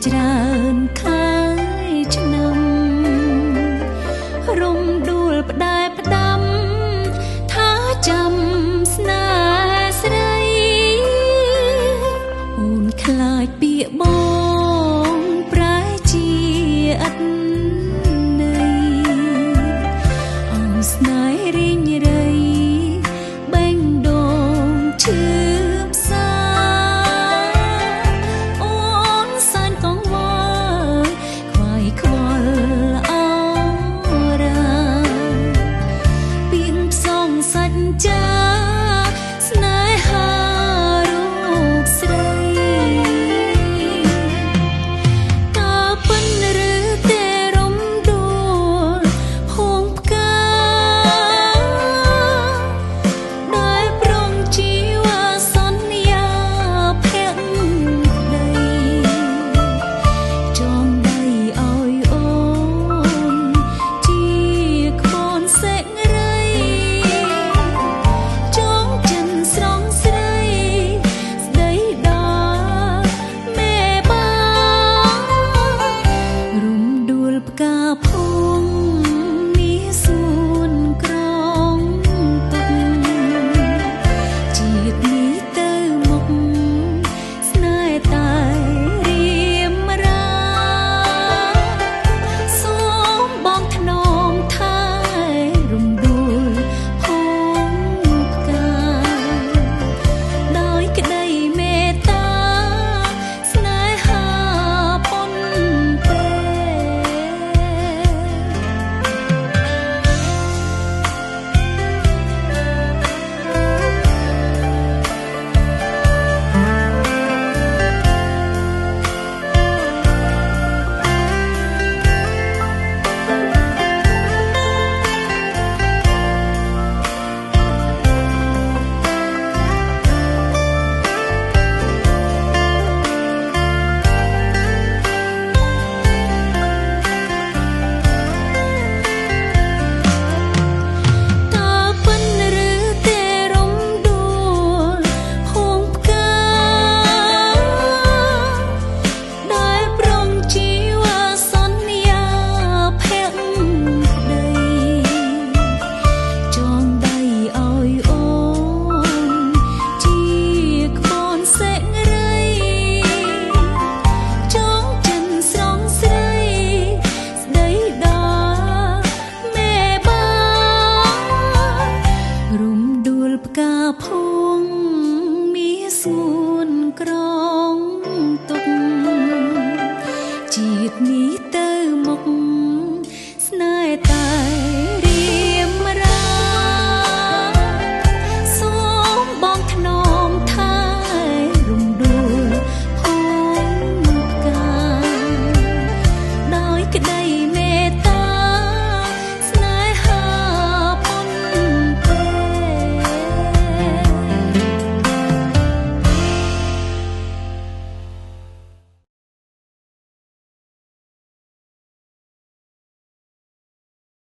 ច្រើនខែឆ្នាំរំដួលផ្ដែផ្ដាំថាចាំស្នេហ៍ស្រីអូនខ្លាចពាក្យបងប្រែជាឥតន័យអូនស្នេហ៍រីងរៃបេងដូងឈឺផ្សាអូនសាញ់កងវល់ខ្វាយខ្វល់អរាពីងផ្សងសាច់ចាស្នេហារូបស្រីកាពិនឬទេរំដួលហួងផ្កាដែលប្រងជីវសន្យាភក្តីចងដៃឲ្យអូនជាក្បូនសេរីចងចិនស្រងស្រីស្ដីដល់មេបារំដួលផ្កាភួងមាសសួនក្រងទុកជាតិនេះទៅមុខស្នេហ៍តែរៀមរាសូមបងថ្នមថែរំដួលភួងផ្កាដោយក្តីមេត្តាស្នេហាប៉ុនពេ ផ្កាភួងមាសសួនក្រ